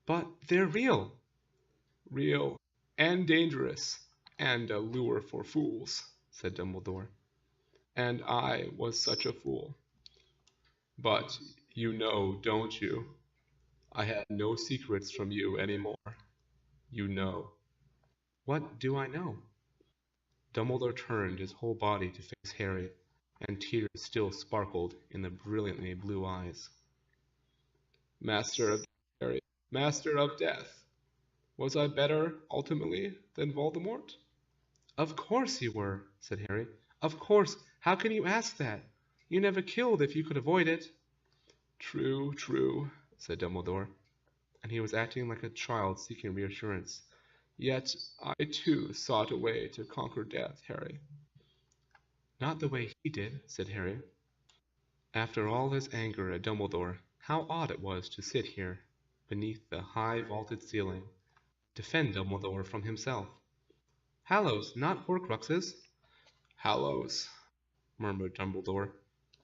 But they're real. Real and dangerous and a lure for fools, said Dumbledore. And I was such a fool. But you know, don't you? I have no secrets from you anymore. You know. What do I know? Dumbledore turned his whole body to face Harry, and tears still sparkled in the brilliantly blue eyes. Master of Harry, Master of Death, was I better, ultimately, than Voldemort? Of course you were, said Harry. Of course. How can you ask that? You never killed if you could avoid it. True, true, said Dumbledore, and he was acting like a child seeking reassurance. Yet I too sought a way to conquer death, Harry. Not the way he did, said Harry. After all his anger at Dumbledore, how odd it was to sit here, beneath the high vaulted ceiling, defend Dumbledore from himself. Hallows, not Horcruxes. Hallows, murmured Dumbledore,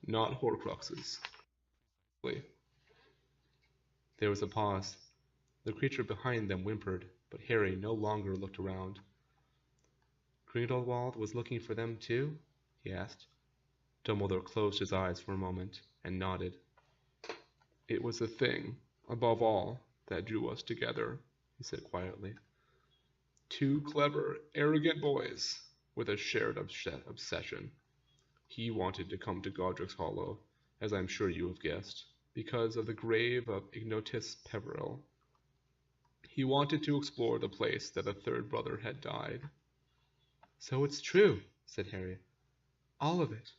not Horcruxes. There was a pause. The creature behind them whimpered, but Harry no longer looked around. Grindelwald was looking for them too? He asked. Dumbledore closed his eyes for a moment and nodded. It was the thing, above all, that drew us together, he said quietly. Two clever, arrogant boys with a shared obsession. He wanted to come to Godric's Hollow, as I'm sure you have guessed, because of the grave of Ignotus Peveril. He wanted to explore the place that a third brother had died. So it's true, said Harry. All of it.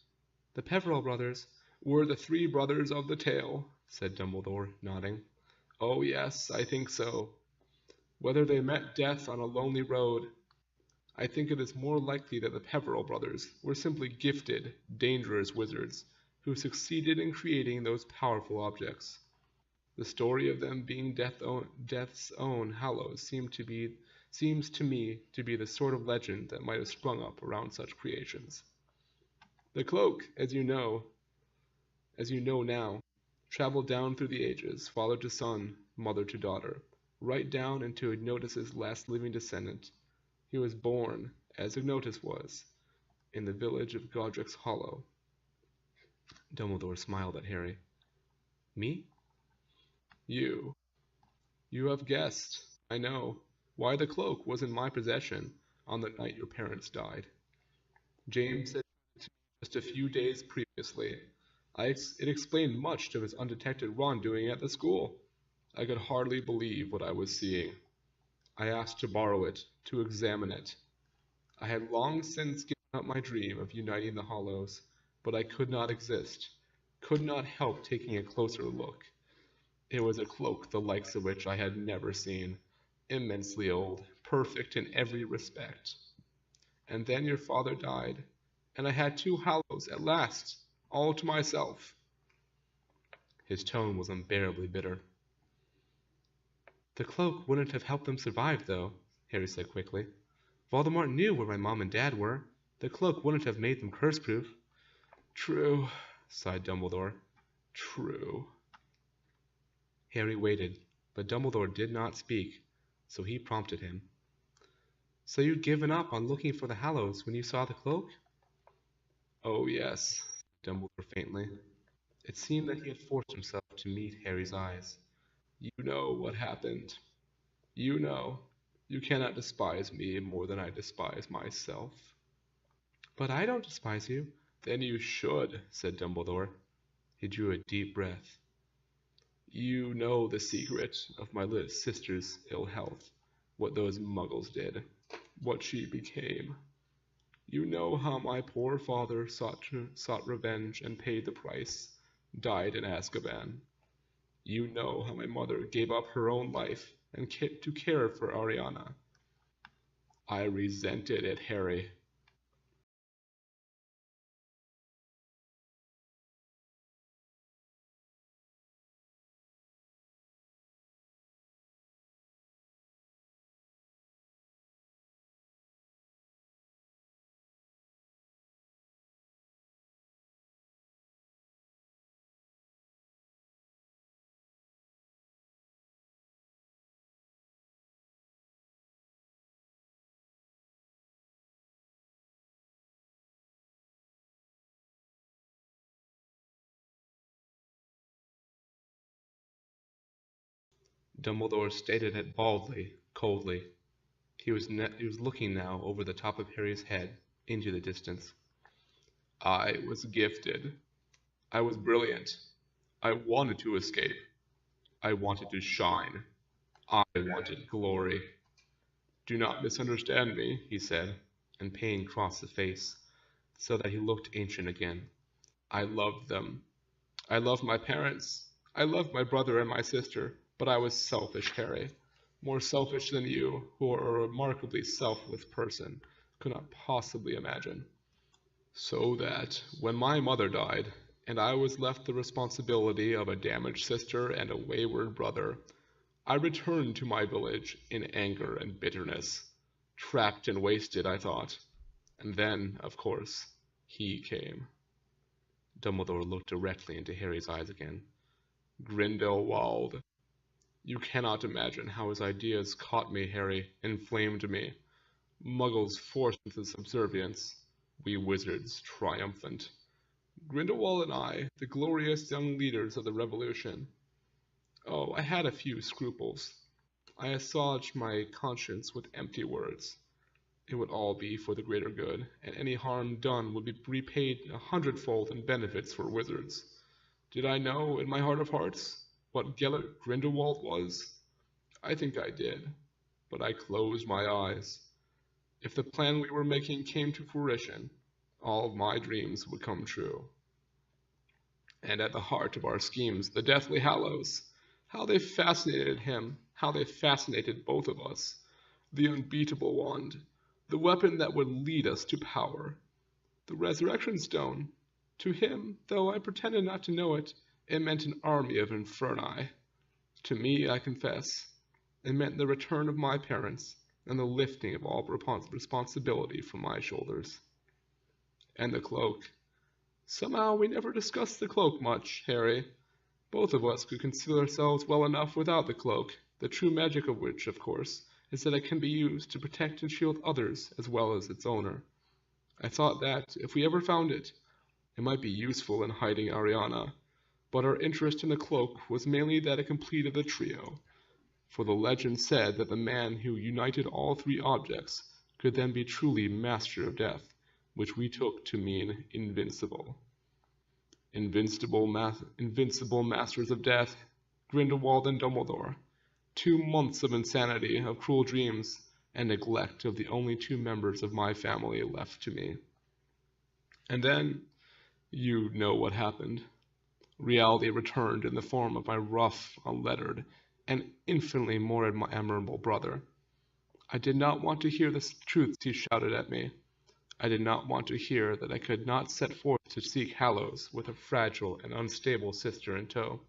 The Peveril brothers were the three brothers of the tale, said Dumbledore, nodding. Oh yes, I think so. Whether they met death on a lonely road, I think it is more likely that the Peveril brothers were simply gifted, dangerous wizards who succeeded in creating those powerful objects. The story of them being death's own hallows seems to me to be the sort of legend that might have sprung up around such creations. The cloak, as you know now, traveled down through the ages, father to son, mother to daughter, right down into Ignotus's last living descendant. He was born, as Ignotus was, in the village of Godric's Hollow. Dumbledore smiled at Harry. Me? You. You have guessed, I know, why the cloak was in my possession on the night your parents died. James said it to me just a few days previously. It explained much of his undetected wrongdoing at the school. I could hardly believe what I was seeing. I asked to borrow it, to examine it. I had long since given up my dream of uniting the Hollows, but I could not could not help taking a closer look. It was a cloak the likes of which I had never seen, immensely old, perfect in every respect. And then your father died, and I had two Hallows at last, all to myself. His tone was unbearably bitter. The cloak wouldn't have helped them survive, though, Harry said quickly. Voldemort knew where my mom and dad were. The cloak wouldn't have made them curse-proof. True, sighed Dumbledore. True. Harry waited, but Dumbledore did not speak, so he prompted him. So you'd given up on looking for the Hallows when you saw the cloak? Oh yes, said Dumbledore faintly. It seemed that he had forced himself to meet Harry's eyes. You know what happened. You know. You cannot despise me more than I despise myself. But I don't despise you. Then you should, said Dumbledore. He drew a deep breath. You know the secret of my little sister's ill health, what those muggles did, what she became. You know how my poor father sought revenge and paid the price, died in Azkaban. You know how my mother gave up her own life and to care for Ariana. I resented it, Harry. Dumbledore stated it baldly, coldly. He was looking now over the top of Harry's head into the distance. I was gifted. I was brilliant. I wanted to escape. I wanted to shine. I wanted glory. Do not misunderstand me, he said, and pain crossed his face, so that he looked ancient again. I loved them. I loved my parents. I loved my brother and my sister, but I was selfish, Harry. More selfish than you, who are a remarkably selfless person, could not possibly imagine. So that, when my mother died, and I was left the responsibility of a damaged sister and a wayward brother, I returned to my village in anger and bitterness. Trapped and wasted, I thought. And then, of course, he came. Dumbledore looked directly into Harry's eyes again. Grindelwald. You cannot imagine how his ideas caught me, Harry, inflamed me. Muggles forced into subservience. We wizards triumphant. Grindelwald and I, the glorious young leaders of the Revolution. Oh, I had a few scruples. I assuaged my conscience with empty words. It would all be for the greater good, and any harm done would be repaid 100-fold in benefits for wizards. Did I know, in my heart of hearts, what Gellert Grindelwald was? I think I did, but I closed my eyes. If the plan we were making came to fruition, all of my dreams would come true. And at the heart of our schemes, the Deathly Hallows. How they fascinated him, how they fascinated both of us. The unbeatable wand, the weapon that would lead us to power. The Resurrection Stone. To him, though I pretended not to know it, it meant an army of Inferni. To me, I confess, it meant the return of my parents and the lifting of all responsibility from my shoulders. And the cloak. Somehow we never discussed the cloak much, Harry. Both of us could conceal ourselves well enough without the cloak, the true magic of which, of course, is that it can be used to protect and shield others as well as its owner. I thought that, if we ever found it, it might be useful in hiding Ariana, but our interest in the cloak was mainly that it completed the trio, for the legend said that the man who united all three objects could then be truly master of death, which we took to mean invincible. Invincible masters of death, Grindelwald and Dumbledore. 2 months of insanity, of cruel dreams, and neglect of the only 2 members of my family left to me. And then, you know what happened. Reality returned in the form of my rough, unlettered, and infinitely more admirable brother. I did not want to hear the truths he shouted at me. I did not want to hear that I could not set forth to seek Hallows with a fragile and unstable sister in tow.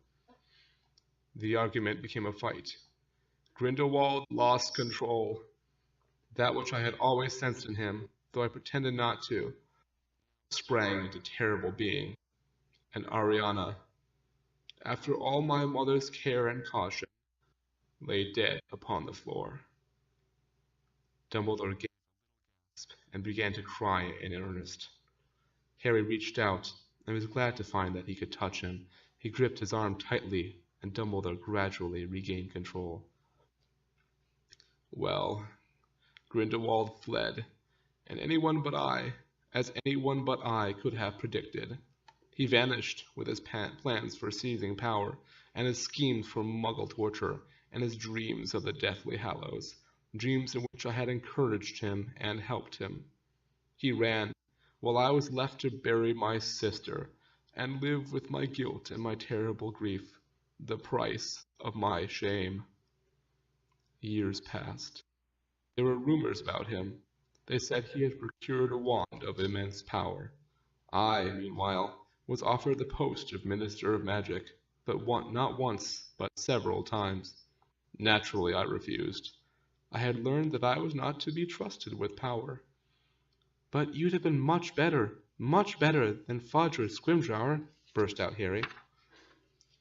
The argument became a fight. Grindelwald lost control. That which I had always sensed in him, though I pretended not to, sprang into terrible being. And Ariana, after all my mother's care and caution, lay dead upon the floor. Dumbledore gasped and began to cry in earnest. Harry reached out and was glad to find that he could touch him. He gripped his arm tightly, and Dumbledore gradually regained control. Well, Grindelwald fled, and anyone but I could have predicted. He vanished with his plans for seizing power, and his schemes for Muggle torture, and his dreams of the Deathly Hallows, dreams in which I had encouraged him and helped him. He ran, while I was left to bury my sister, and live with my guilt and my terrible grief, the price of my shame. Years passed. There were rumors about him. They said he had procured a wand of immense power. I, meanwhile, was offered the post of Minister of Magic, but not once, but several times. Naturally, I refused. I had learned that I was not to be trusted with power. But you'd have been much better than Fodger Scrimgeour, burst out Harry.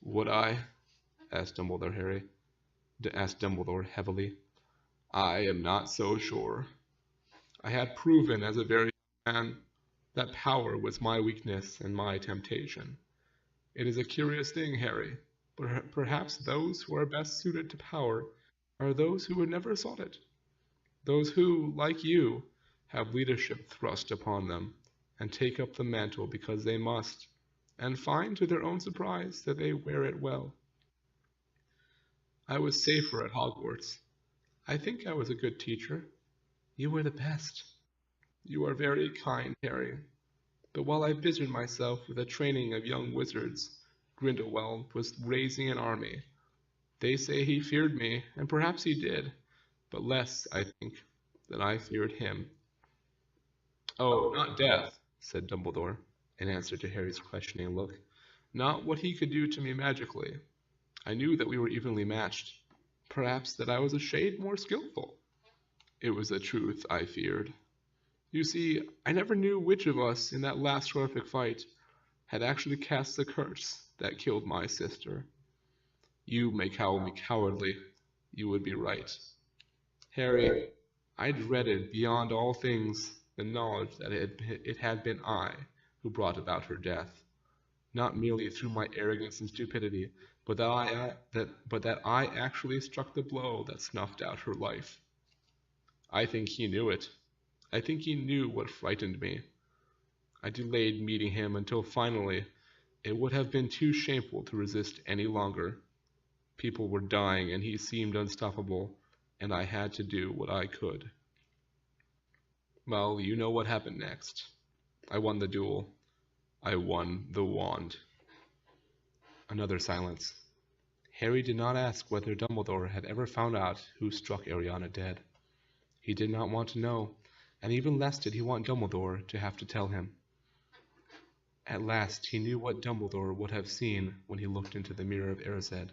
Would I? Asked Dumbledore heavily. I am not so sure. I had proven as a very young man that power was my weakness and my temptation. It is a curious thing, Harry. Perhaps those who are best suited to power are those who had never sought it, those who, like you, have leadership thrust upon them, and take up the mantle because they must, and find to their own surprise that they wear it well. I was safer at Hogwarts. I think I was a good teacher. You were the best. You are very kind, Harry. But while I busied myself with the training of young wizards, Grindelwald was raising an army. They say he feared me, and perhaps he did, but less, I think, than I feared him. Oh, not death, said Dumbledore, in answer to Harry's questioning look. Not what he could do to me magically. I knew that we were evenly matched. Perhaps that I was a shade more skillful. It was the truth I feared. You see, I never knew which of us in that last horrific fight had actually cast the curse that killed my sister. You may call me cowardly. You would be right. Harry, I dreaded beyond all things the knowledge that it had been I who brought about her death, not merely through my arrogance and stupidity, but that I actually struck the blow that snuffed out her life. I think he knew it. I think he knew what frightened me. I delayed meeting him until finally it would have been too shameful to resist any longer. People were dying and he seemed unstoppable, and I had to do what I could. Well, you know what happened next. I won the duel. I won the wand. Another silence. Harry did not ask whether Dumbledore had ever found out who struck Ariana dead. He did not want to know, and even less did he want Dumbledore to have to tell him. At last he knew what Dumbledore would have seen when he looked into the mirror of Erised,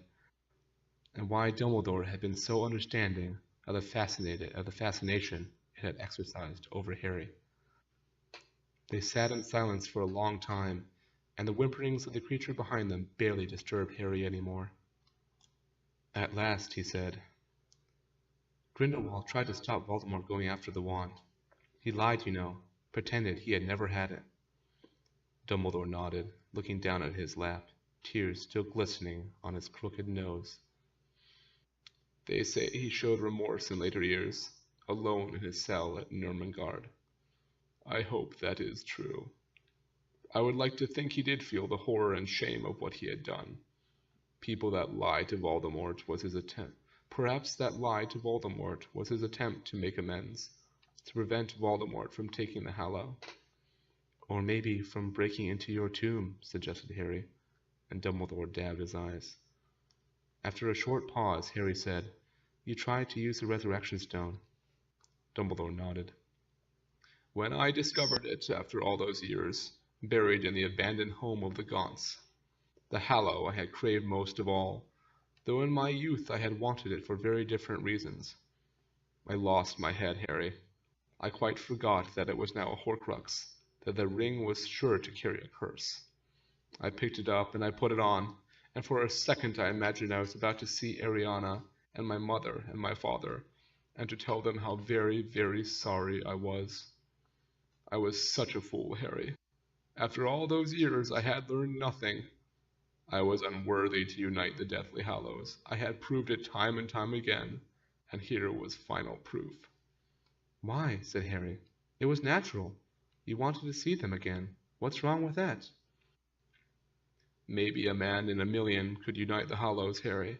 and why Dumbledore had been so understanding of the fascination it had exercised over Harry. They sat in silence for a long time, and the whimperings of the creature behind them barely disturbed Harry anymore. At last he said, Grindelwald tried to stop Voldemort going after the wand. He lied, you know, pretended he had never had it. Dumbledore nodded, looking down at his lap, tears still glistening on his crooked nose. They say he showed remorse in later years, alone in his cell at Nurmengard. I hope that is true. I would like to think he did feel the horror and shame of what he had done. People that lie to Voldemort was his attempt. Perhaps that lie to Voldemort was his attempt to make amends, to prevent Voldemort from taking the Hallow. Or maybe from breaking into your tomb, suggested Harry, and Dumbledore dabbed his eyes. After a short pause, Harry said, You tried to use the resurrection stone. Dumbledore nodded. When I discovered it after all those years, buried in the abandoned home of the Gaunts, the Hallow I had craved most of all, though in my youth I had wanted it for very different reasons. I lost my head, Harry. I quite forgot that it was now a Horcrux, that the ring was sure to carry a curse. I picked it up and I put it on, and for a second I imagined I was about to see Ariana and my mother and my father, and to tell them how very, very sorry I was. I was such a fool, Harry. After all those years I had learned nothing. I was unworthy to unite the Deathly Hallows. I had proved it time and time again, and here was final proof. Why? Said Harry. It was natural. You wanted to see them again. What's wrong with that? Maybe a man in a million could unite the Hallows, Harry.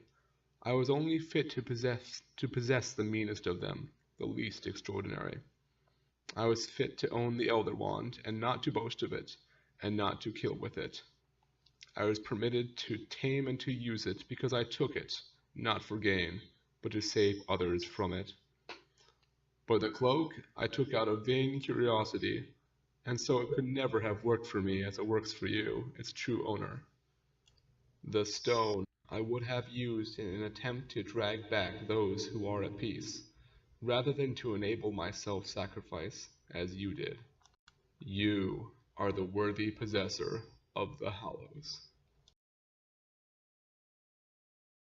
I was only fit to possess the meanest of them, the least extraordinary. I was fit to own the Elder Wand, and not to boast of it, and not to kill with it. I was permitted to tame and to use it because I took it, not for gain, but to save others from it. But the cloak I took out of vain curiosity, and so it could never have worked for me as it works for you, its true owner. The stone I would have used in an attempt to drag back those who are at peace, rather than to enable my self-sacrifice, as you did. You are the worthy possessor of the Hallows.